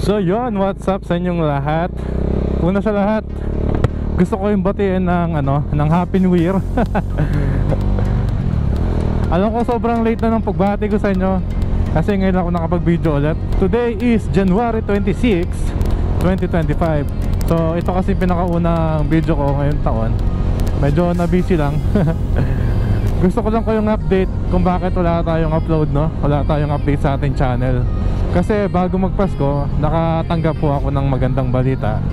So yun, what's up sa inyong lahat? Una sa lahat, gusto ko yung batiin ng Happy New Year. Alam ko sobrang late na ng pagbati ko sa inyo kasi ngayon ako nakapag-video ulit. Today is January 26, 2025. So ito kasi pinakaunang video ko ngayong taon. Medyo na-busy lang. Gusto ko lang kayong update kung bakit wala tayong upload, no? Wala tayong update sa ating channel. Kasi bago magpasko, nakatanggap po ako ng magandang balita.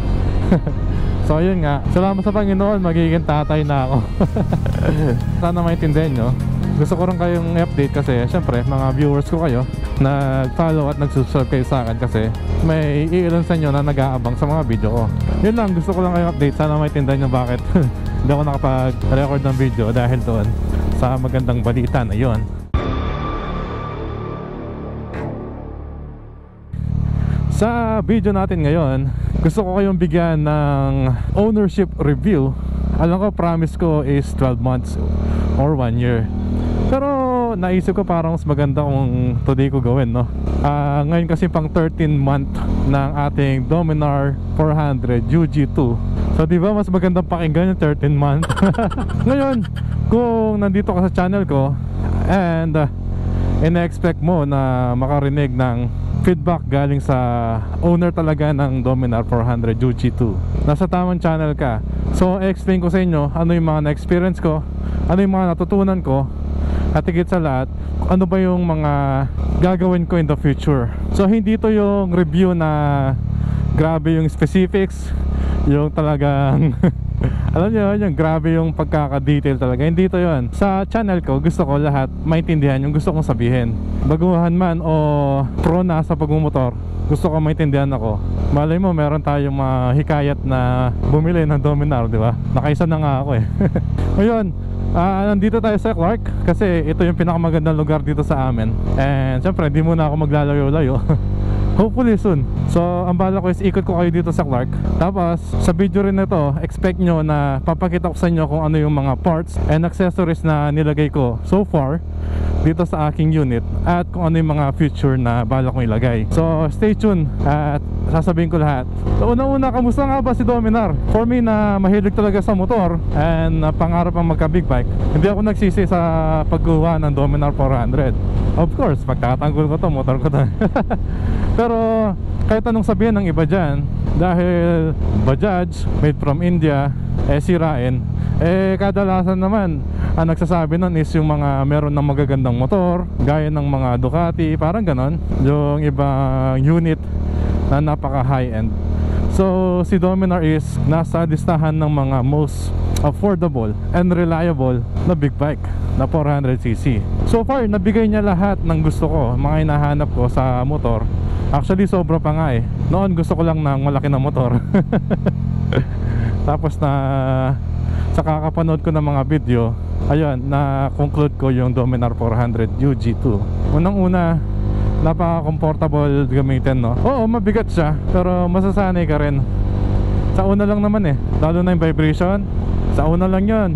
So yun nga, salamat sa Panginoon, magiging tatay na ako. Sana maintindihan nyo. Gusto ko rin kayong update kasi syempre mga viewers ko kayo, nag-follow at nag-subscribe kayo sa akin kasi may iilan sa inyo na nag-aabang sa mga video ko. Yun lang, gusto ko lang kayong update. Sana maintindihan nyo bakit hindi ako nakapag-record ng video dahil doon sa magandang balita na yun. Sa video natin ngayon, gusto ko kayong bigyan ng ownership review. Alam ko, promise ko is 12 months or 1 year. Pero naisip ko parang mas maganda kung today ko gawin, no? Ngayon kasi pang 13 month ng ating Dominar 400 UG2. So diba mas magandang pakinggan yung 13 month. Ngayon, kung nandito ka sa channel ko and ina-expect mo na makarinig ng feedback galing sa owner talaga ng Dominar 400 UG2, nasa tamang channel ka. So explain ko sa inyo ano yung mga na-experience ko, ano yung mga natutunan ko, at higit sa lahat, ano ba yung mga gagawin ko in the future. So hindi to yung review na grabe yung specifics, yung talagang alam nyo, yung grabe yung pagkaka-detail talaga. Hindi to yun. Sa channel ko, gusto ko lahat maintindihan yung gusto kong sabihin. Baguhan man o pro na sa pagmumotor, gusto ko maintindihan ako. Malay mo, meron tayong mahikayat na bumili ng Dominar, di ba? Nakaisa na nga ako eh. Ngayon, nandito tayo sa Clark kasi ito yung pinakamagandang lugar dito sa amin. And syempre, di muna ako maglalayo-layo. Hopefully soon. So ang bala ko is ikot ko kayo dito sa Clark. Tapos sa video rin na to, expect nyo na papakita ko sa inyo kung ano yung mga parts and accessories na nilagay ko so far dito sa aking unit, at kung ano yung mga future na bala kong ilagay. So stay tuned at sasabihin ko lahat. So una-una, kamusta nga ba si Dominar? For me na mahilig talaga sa motor and pangarap ang magka big bike, hindi ako nagsisi sa pagkuha ng Dominar 400. Of course, pagtatanggol ko to, motor ko to. Pero kahit anong sabihin ng iba dyan, dahil Bajaj, made from India, sirain, kadalasan naman ang nagsasabi nun is yung mga meron ng magagandang motor, gaya ng mga Ducati, parang ganon, yung ibang unit na napaka high end. So si Dominar is nasa listahan ng mga most affordable and reliable na big bike na 400cc. So far, nabigay niya lahat ng gusto ko, mga hinahanap ko sa motor. Actually, sobra pa nga eh. Noon gusto ko lang ng malaki na motor. Tapos na sa kakapanood ko ng mga video, ayun, na-conclude ko yung Dominar 400 UG2. Unang-una, napaka-comfortable gamitin, no? Oo, mabigat siya, pero masasanay ka rin. Sa una lang naman eh, lalo na yung vibration, sa una lang yun.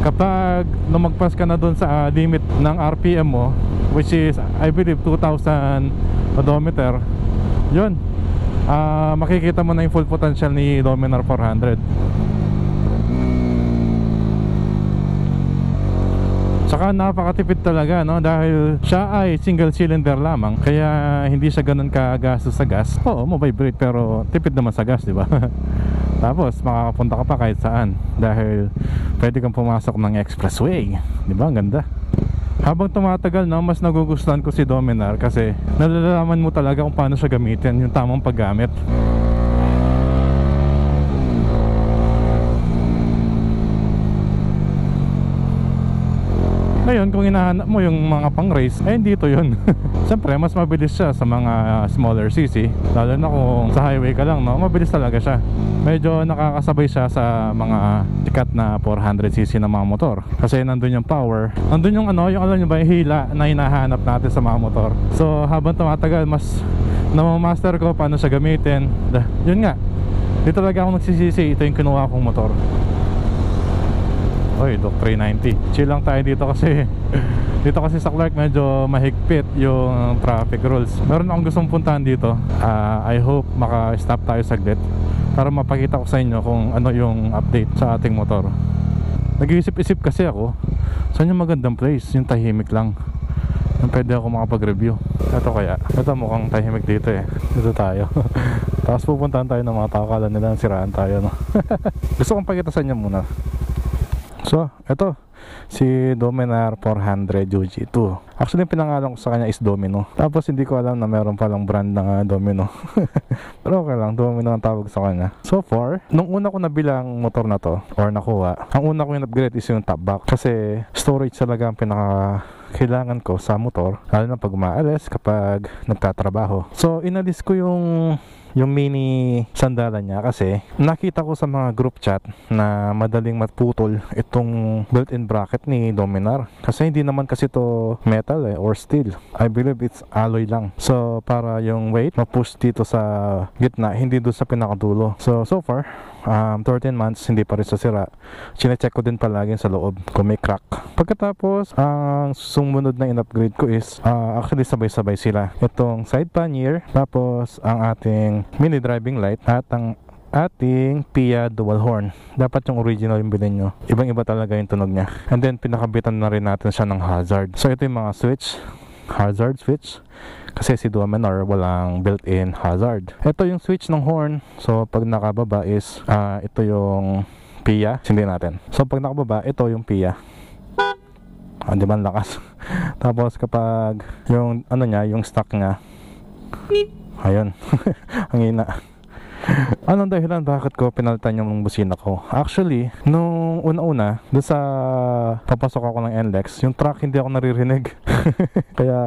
Kapag lumagpas ka na dun sa limit ng RPM mo, which is I believe 2,000 odometer, yun, makikita mo na yung full potential ni Dominar 400. Saka napakatipid talaga, no? Dahil siya ay single cylinder lamang, kaya hindi siya ganun kagastos sa gas. Oo, mabibrate pero tipid naman sa gas, di ba? Tapos makakapunta ka pa kahit saan dahil pwede kang pumasok ng expressway, di ba? Ang ganda. Habang tumatagal, no, mas nagugustuhan ko si Dominar kasi nalalaman mo talaga kung paano siya gamitin, yung tamang paggamit. Ngayon, kung hinahanap mo yung mga pang race, dito yun. Siyempre, mas mabilis siya sa mga smaller cc. Lalo na kung sa highway ka lang, no, mabilis talaga siya. Medyo nakakasabay siya sa mga sikat na 400cc na mga motor. Kasi nandun yung power, nandun yung yung alam nyo ba, yung hila na hinahanap natin sa mga motor. So, habang tumatagal, mas namamaster ko paano siya gamitin. Yun nga, dito talaga ako nagsisisi. Ito yung kinuha kong motor. Oy, Doc 390. Chill lang tayo dito kasi Dito kasi sa Clark medyo mahigpit yung traffic rules. Meron akong gustong puntahan dito. I hope maka-stop tayo saglit para mapakita ko sa inyo kung ano yung update sa ating motor. Nag-iisip-isip kasi ako, saan yung magandang place? Yung tahimik lang, yung pwede ako makapag-review. Ito kaya, ito mukhang tahimik dito eh. Dito tayo. Tapos pupuntahan tayo ng mga tao, kala nila siraan tayo, no? Gusto kong pakita sa inyo muna. So, ito si Dominar 400 UG2. Actually, yung pinangalan ko sa kanya is Domino. Tapos hindi ko alam na meron palang brand ng Domino. Pero okay lang, Domino ang tawag sa kanya. So far, nung una ko nabilang motor na to, or nakuha, ang una ko yung upgrade is yung top box. Kasi storage talaga ang pinaka kailangan ko sa motor, lalo na pag umaalis, kapag nagtatrabaho. So inalis ko yung mini sandalan niya kasi nakita ko sa mga group chat na madaling maputol itong built-in bracket ni Dominar. Kasi hindi naman kasi to metal or steel. I believe it's alloy lang. So para yung weight mapush dito sa gitna, hindi doon sa pinakadulo. So far 13 months hindi pa rin sasira. Chine-check ko din palagi sa loob kung may crack. Pagkatapos ang sumunod na in-upgrade ko is actually sabay-sabay sila. Itong side pannier, tapos ang ating mini driving light, at ang ating PIA dual horn. Dapat yung original yung bilhin nyo. Ibang-iba talaga yung tunog niya. And then pinakabitan na rin natin siya ng hazard. So ito yung mga switch, hazard switch. Kasi si Dominar walang built-in hazard. Ito yung switch ng horn. So pag nakababa is ito yung PIA. Sindi natin. So pag nakababa, ito yung PIA. Di ba ang lakas? Tapos kapag yung ano niya, yung stock niya, ayun. Ang hina. Anong dahilan bakit ko pinalitan yung busina ko? Actually, nung una-una, doon sa papasok ako ng NLEX, yung truck hindi ako naririnig. Kaya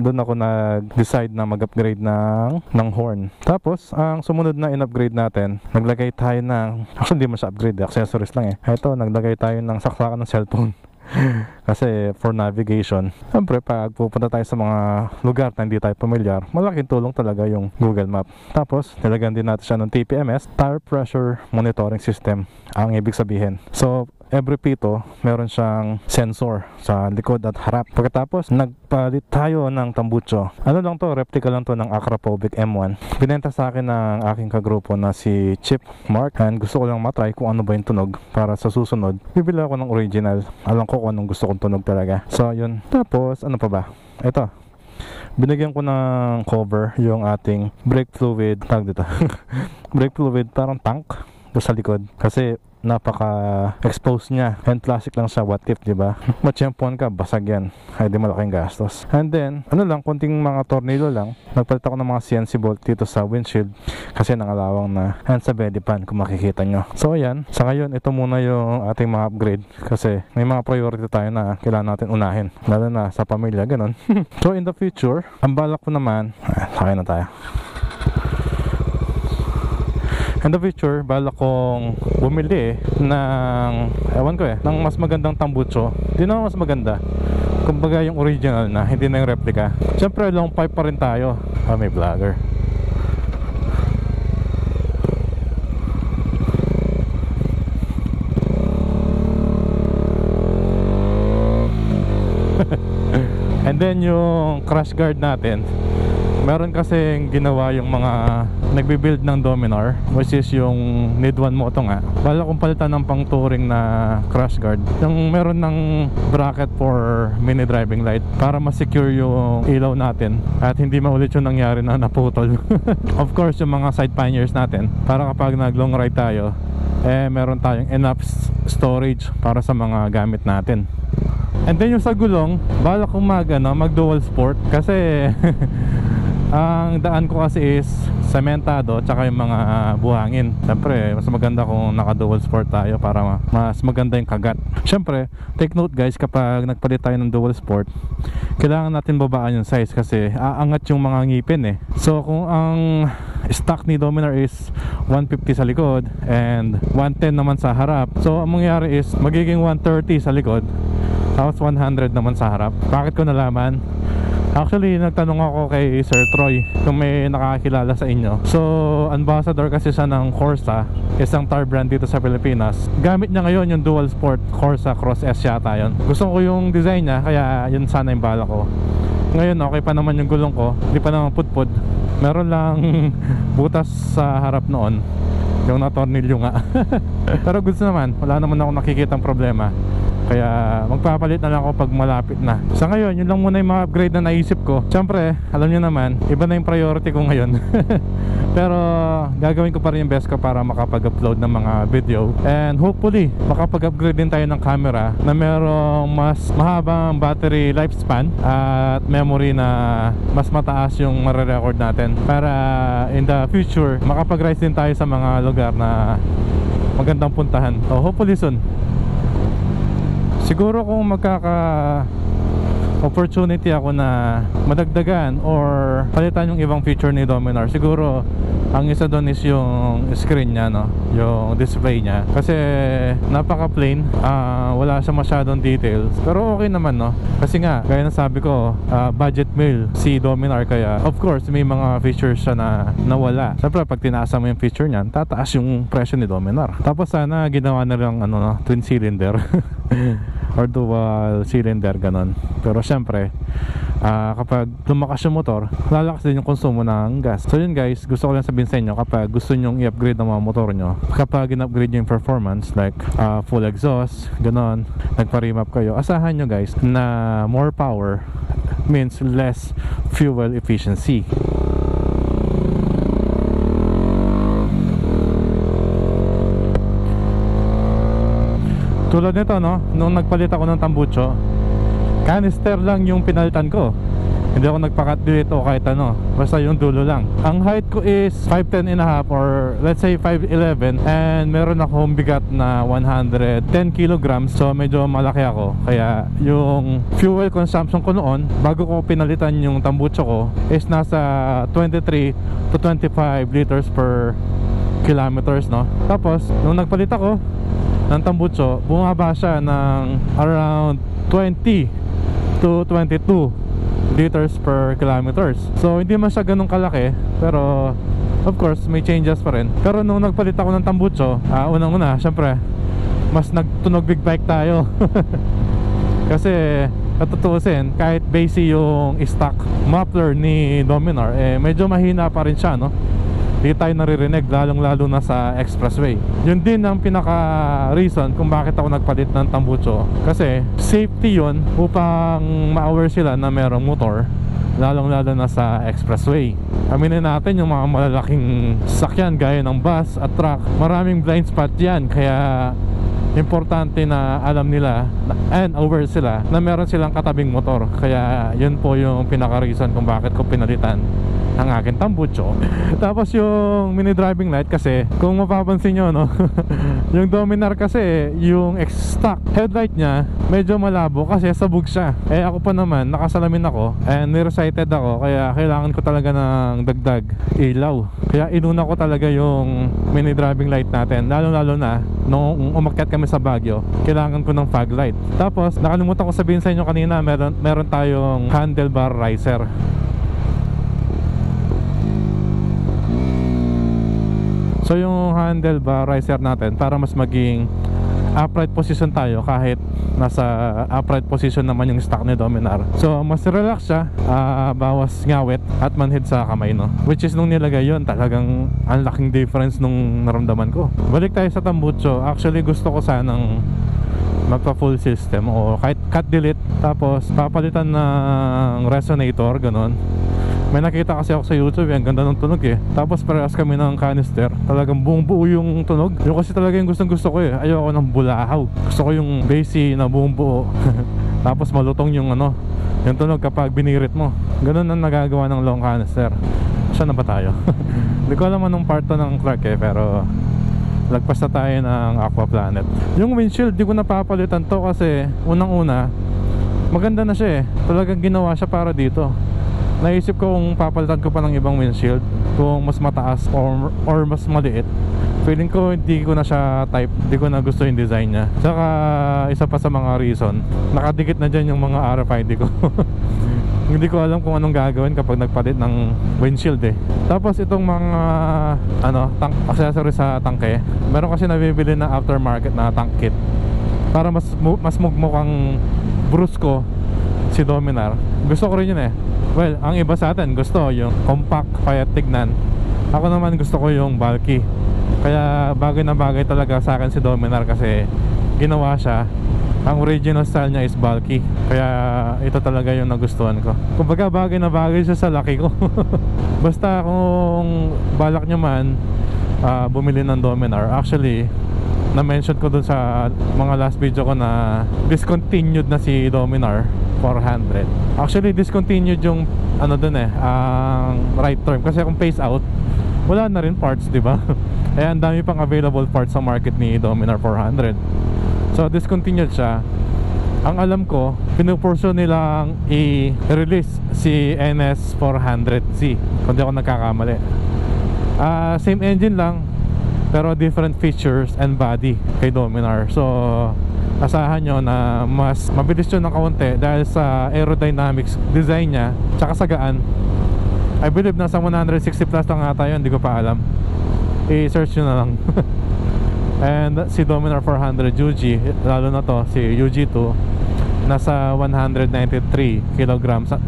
doon ako nag-decide na mag-upgrade ng horn. Tapos, ang sumunod na in-upgrade natin, naglagay tayo ng, actually hindi mo siya upgrade, accessories lang eh. Ito, naglagay tayo ng saksakan ng cellphone. Kasi for navigation, siyempre pag pupunta tayo sa mga lugar na hindi tayo pamilyar, malaking tulong talaga yung Google Map. Tapos nilagyan din natin siya ng TPMS, Tire Pressure Monitoring System, ang ibig sabihin. So every pito meron siyang sensor sa likod at harap. Pagkatapos nagpalit tayo ng tambucho. Ano lang to, replica lang to ng Akrapovic M1. Binenta sa akin ng aking kagrupo na si Chip Mark, and gusto ko lang matry kung ano ba yung tunog para sa susunod bibili ako ng original. Alam ko kung anong gusto kong tunog talaga. So yun. Tapos ano pa ba? Ito, binigyan ko ng cover yung ating brake fluid, tag dito. Brake fluid, parang tank doon sa likod kasi napaka-expose niya, and plastic lang siya. What if, diba? Matsyempuan ka, basag yan. Ay di malaking gastos. And then, ano lang, konting mga tornilyo lang. Nagpalit ako ng mga CNC bolt dito sa windshield kasi nangalawang na, and sa belly pan kung makikita nyo. So ayan, sa ngayon ito muna yung ating mga upgrade kasi may mga priority tayo na kailangan natin unahin, lalo na sa pamilya, ganun. So in the future, ang balak ko naman, sakay na tayo. In the future, balak kong bumili ng, ewan ko ng mas magandang tambucho. Hindi naman mas maganda, kumbaga yung original na, hindi na yung replica. Siyempre long pipe pa rin tayo. May vlogger. And then yung crash guard natin, meron kasing ginawa yung mga nagbibuild ng Dominar, which is yung Need 1 Moto nga. Bala kong palitan ng pang touring na crash guard, yung meron ng bracket for mini driving light para ma-secure yung ilaw natin at hindi maulit yung nangyari na naputol. Of course, yung mga side panniers natin para kapag nag long ride tayo, meron tayong enough storage para sa mga gamit natin. And then yung sa gulong, bala kong mag dual sport kasi ang daan ko kasi is sementado tsaka yung mga buhangin. Siyempre mas maganda kung naka dual sport tayo para mas maganda yung kagat. Siyempre take note guys, kapag nagpalit tayo ng dual sport, kailangan natin babaan yung size kasi aangat yung mga ngipin eh. So kung ang stock ni Dominar is 150 sa likod and 110 naman sa harap, so ang mangyayari is magiging 130 sa likod tapos 100 naman sa harap. Bakit ko nalaman? Actually, nagtanong ako kay Sir Troy kung may nakakilala sa inyo. So, ambassador kasi siya ng Corsa, isang tar brand dito sa Pilipinas. Gamit niya ngayon yung dual sport Corsa Cross S yata yun. Gusto ko yung design niya, kaya yun sana yung bala ko. Ngayon, okay pa naman yung gulong ko, hindi pa naman pudpud. Meron lang butas sa harap noon, yung natornilyo nga. Pero goods naman, wala naman ako nakikitang problema. Kaya magpapalit na lang ako pag malapit na. Sa ngayon, yun lang muna yung mga upgrade na naisip ko. Siyempre, alam nyo naman, iba na yung priority ko ngayon. Pero gagawin ko pa rin yung best ko para makapag-upload ng mga video. And hopefully, makapag-upgrade din tayo ng camera na merong mas mahabang battery lifespan at memory na mas mataas yung marirecord natin. Para in the future, makapag-rise din tayo sa mga lugar na magandang puntahan. So hopefully soon. Siguro kung opportunity ako na madagdagan or palitan yung ibang feature ni Dominar, siguro ang isa doon is yung screen niya, no? Yung display niya. Kasi napaka plain, wala siya masyadong details. Pero okay naman, no? Kasi nga, gaya na sabi ko, budget meal si Dominar. Kaya of course may mga features siya na nawala. Siyempre pag tinaasa mo yung feature niyan, tataas yung presyo ni Dominar. Tapos sana ginawa na lang twin cylinder or dual cylinder, ganon. Pero syempre kapag lumakas yung motor, lalakas din yung konsumo ng gas. So yun guys, gusto ko lang sabihin sa inyo, kapag gusto nyong i-upgrade ng mga motor nyo, kapag in-upgrade yung performance like full exhaust, ganon, nagpa-remap kayo, asahan nyo guys na more power means less fuel efficiency. Tulad nito, no, nung nagpalit ako ng tambucho, canister lang yung pinalitan ko. Hindi ako nagpa-cut delete o kahit ano, basta yung dulo lang. Ang height ko is 5'10 and a half or let's say 5'11, and meron akong bigat na 110 kilograms, so medyo malaki ako. Kaya yung fuel consumption ko noon, bago ko pinalitan yung tambucho ko, is nasa 23 to 25 liters per kilometers, no. Tapos nung nagpalit ako ng tambucho, bumaba siya ng around 20 to 22 liters per kilometers. So hindi man siya ganun kalaki, pero of course may changes pa rin. Pero nung nagpalit ako ng tambucho, unang-una syempre mas nagtunog big bike tayo. Kasi katutuusin, kahit basic yung stock muffler ni Dominar, medyo mahina pa rin siya, no? Di tayo naririnig, lalong-lalo na sa expressway. Yun din ang pinaka-reason kung bakit ako nagpalit ng tambucho. Kasi safety yun, upang ma-aware sila na merong motor, lalong-lalo na sa expressway. Aminin natin, yung mga malalaking sakyan gaya ng bus at truck, maraming blind spot yan. Kaya importante na alam nila and aware sila na meron silang katabing motor. Kaya yun po yung pinaka-reason kung bakit ko pinalitan ang aking tambucho. Tapos yung mini driving light, kasi kung mapapansin nyo, no, yung Dominar kasi yung stock headlight niya medyo malabo kasi sabog siya. Ako pa naman, nakasalamin ako and nearsighted ako, kaya kailangan ko talaga ng dagdag ilaw. Kaya inuna ko talaga yung mini driving light natin, lalo na nung umakyat kami sa Baguio, kailangan ko ng fog light. Tapos nakalimutan ko sabihin sa inyo kanina, meron tayong handlebar riser. So yung handlebar riser natin, para mas maging upright position tayo kahit nasa upright position naman yung stock ni Dominar. So mas relax siya, bawas ngawit at manhid sa kamay, no? Which is nung nilagay yun, talagang ang laking difference nung naramdaman ko. Balik tayo sa tambucho. Actually gusto ko sanang magpa full system o kahit cut delete, tapos papalitan ng resonator, ganon. May nakita kasi ako sa YouTube, ang ganda ng tunog Tapos parehas kami ng canister, talagang buong buo yung tunog. Yung kasi talaga yung gustong gusto ko Ayoko ng bulahaw, gusto ko yung bassy na buong buo. Tapos malutong yung yung tunog kapag binirit mo. Ganun ang nagagawa ng long canister. Saan na ba tayo? Hindi ko alam anong part to ng Clark pero lagpas na tayo ng Aqua Planet. Yung windshield, di ko napapalitan to kasi unang-una maganda na siya Talagang ginawa siya para dito. Naisip ko kung papalitan ko pa ng ibang windshield, kung mas mataas or mas maliit. Feeling ko hindi ko na siya type, hindi ko na gusto yung design niya. Saka isa pa sa mga reason, nakadikit na dyan yung mga RFID ko. Hindi ko alam kung anong gagawin kapag nagpalit ng windshield eh. Tapos itong mga accessories sa tangke, meron kasi nabibili na aftermarket na tank kit para mas mukmukhang brusco si Dominar. Gusto ko rin yun eh. Well, ang iba sa atin gusto yung compact kaya tignan. Ako naman gusto ko yung bulky. Kaya bagay na bagay talaga sa akin si Dominar kasi ginawa siya, ang original style niya is bulky. Kaya ito talaga yung nagustuhan ko. Kumbaga bagay na bagay siya sa laki ko. Basta kung balak nyo man bumili ng Dominar, actually na-mention ko dun sa mga last video ko na discontinued na si Dominar 400. Actually discontinued yung ano dun eh, ang right term. Kasi kung phase out, wala na rin parts, di ba? Eh ang dami pang available parts sa market ni Dominar 400. So discontinued siya. Ang alam ko, pinupurso nilang i-release si NS 400Z, kung di ako nagkakamali. Same engine lang, pero different features and body kay Dominar. So asahan nyo na mas mabilis yun ng kaunti dahil sa aerodynamics design niya, tsaka sa gaan. I believe nasa 160 plus lang ata yun, hindi ko pa alam. I-search nyo na lang. And si Dominar 400 UG, lalo na to si UG2, nasa 193 kg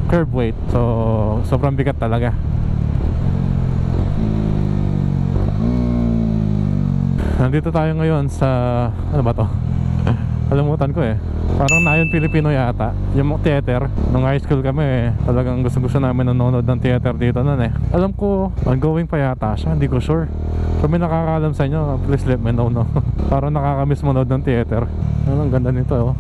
curb weight. So sobrang bigat talaga. Nandito tayo ngayon sa ano ba to? Kalimutan ko eh. Parang Nayon Filipino yata. Yung theater, nung high school kami talagang gusto namin nanonood ng theater dito nun eh. Alam ko ongoing pa yata siya, hindi ko sure. Kung may nakakaalam sa inyo, please let me know, no? Parang nakakamiss manood ng theater. Ang ganda nito oh.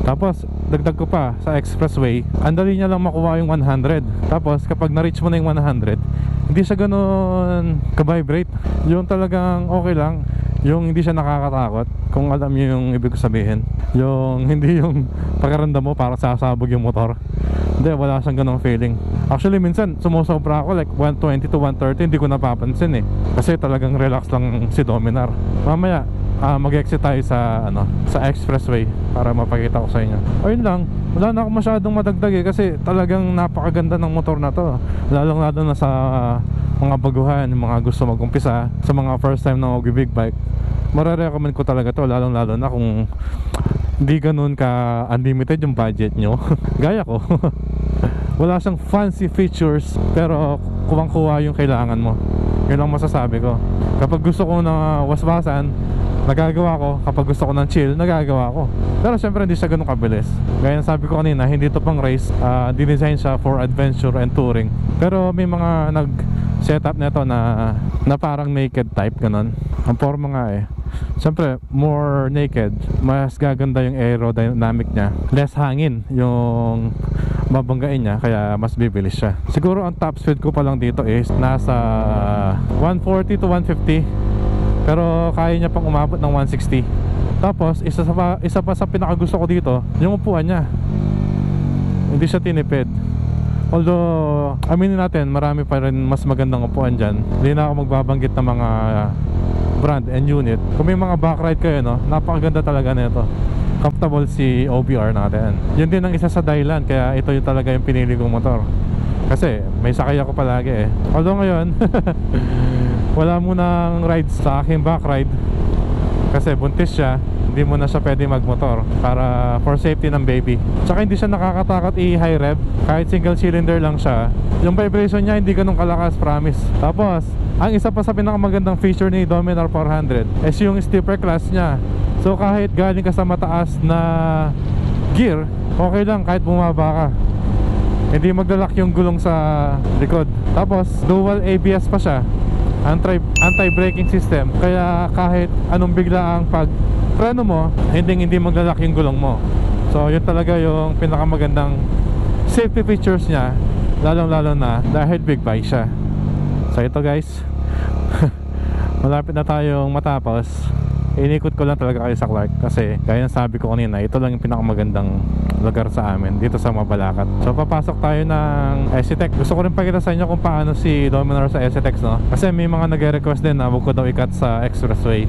Tapos dagdag ko pa sa expressway, ang dali niya lang makuha yung 100. Tapos kapag na-reach mo na yung 100, hindi siya ganoon ka-vibrate. Yung talagang okay lang, yung hindi siya nakakatakot. Kung alam niyo yung ibig sabihin, yung hindi yung pakiramdam mo para sasabog yung motor. Hindi, wala siyang ganong feeling. Actually minsan sumusobra ako like 120 to 130, hindi ko napapansin eh, kasi talagang relax lang si Dominar. Mamaya mag-exit tayo sa sa expressway para mapakita ko sa inyo. Ayun lang, wala na ako masyadong madagdag eh, kasi talagang napakaganda ng motor na to. Lalo na sa mga baguhan, mga gusto mag-umpisa, sa mga first time na mag-big bike, mare-recommend ko talaga to, lalo na kung hindi ganun ka unlimited yung budget nyo. Gaya ko. Wala siyang fancy features, pero kuwang-kuha yung kailangan mo. Yun lang masasabi ko. Kapag gusto ko na waswasan, nagagawa ko. Kapag gusto ko ng chill, nagagawa ko. Pero syempre hindi siya ganun kabilis. Gaya ng sabi ko kanina, hindi ito pang race. Dinesign siya for adventure and touring. Pero may mga nag-setup nito na parang naked type, ganun. Ang forma nga eh. Siyempre, more naked, mas gaganda yung aerodynamic niya. Less hangin yung babanggain niya, kaya mas bibilis siya. Siguro ang top speed ko pa lang dito is nasa 140 to 150. Pero kaya niya pang umabot ng 160. Tapos, isa pa sa pinakagusto ko dito, yung upuan niya. Hindi siya tinipid. Although, aminin natin, marami pa rin mas magandang upuan dyan. Hindi na ako magbabanggit ng mga brand and unit. Kung may mga backride kayo, no, napakaganda talaga nito. Comfortable si OBR natin. Yun din ang isa sa dahilan kaya ito yung talaga yung pinili kong motor. Kasi may sakay ako palagi eh. Although ngayon wala mo nang rides sa aking backride kasi buntis siya. Hindi mo na siya pwede magmotor para for safety ng baby. Tsaka hindi siya nakakatakot i-high rev. Kahit single cylinder lang siya, yung vibration niya hindi ganun kalakas, promise. Tapos ang isa pa sa pinakamagandang feature ni Dominar 400 is yung stepper class niya. So kahit galing ka sa mataas na gear, okay lang kahit bumaba ka. Hindi maglalak yung gulong sa likod. Tapos dual ABS pa siya, anti-braking system. Kaya kahit anong biglaang pag preno mo, hindi maglalak yung gulong mo. So yun talaga yung pinakamagandang safety features niya, lalong-lalo na dahil big bike siya. So ito guys, malapit na tayong matapos. Inikot ko lang talaga kayo sa Clark kasi gaya ng sabi ko kanina, ito lang yung pinakamagandang lugar sa amin dito sa Mabalacat. So papasok tayo ng SCTEC. Gusto ko rin pakita sa inyo kung paano si Dominar sa SCTEC, no? Kasi may mga nagre-request din na huwag ko daw i-cut sa expressway.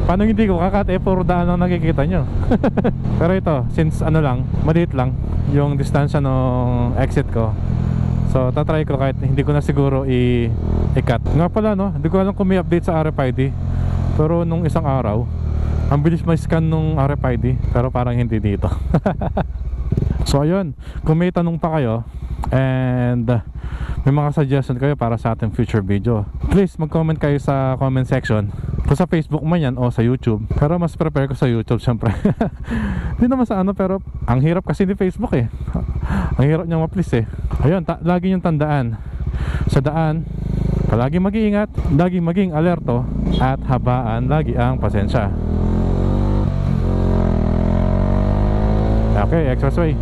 Paano hindi ko kakat? Puro daan lang nakikita nyo. Pero ito, since ano lang, maliit lang yung distansya ng exit ko, so tatry ko kahit hindi ko na siguro i-cut. Nga pala, no, hindi ko alam kung may update sa RFID, pero nung isang araw ang bilis ma-scan nung RFID, pero parang hindi dito. So ayun, kung may tanong pa kayo and may mga suggestion kayo para sa ating future video, please mag-comment kayo sa comment section, kung sa Facebook man yan o sa YouTube. Pero mas prepare ko sa YouTube syempre. Hindi naman sa ano, pero ang hirap kasi ni Facebook eh. Ang hirap niyang ma-please eh. Ayun, lagi niyong tandaan, sa daan palagi mag-iingat, lagi maging alerto, at habaan lagi ang pasensya. Okay, expressway.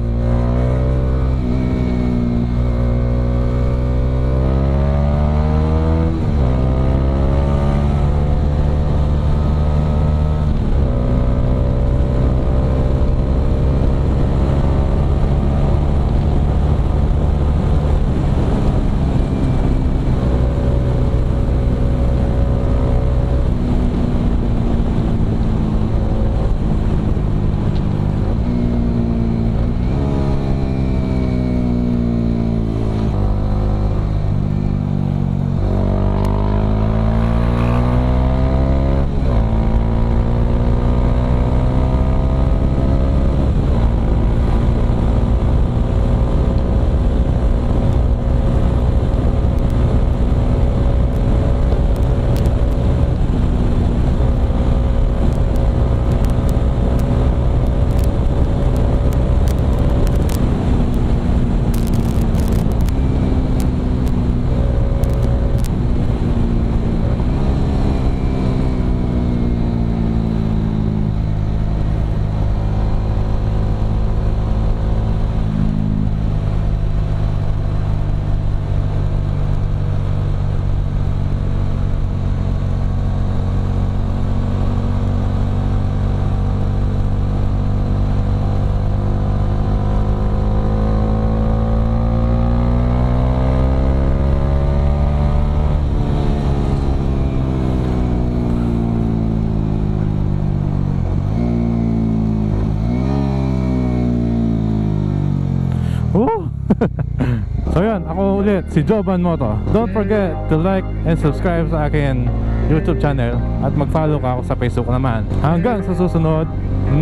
So yun, ako ulit si Jovan Moto. Don't forget to like and subscribe sa akin YouTube channel, at mag-follow ka ako sa Facebook naman. Hanggang sa susunod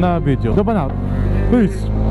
na video. Jovan out. Peace.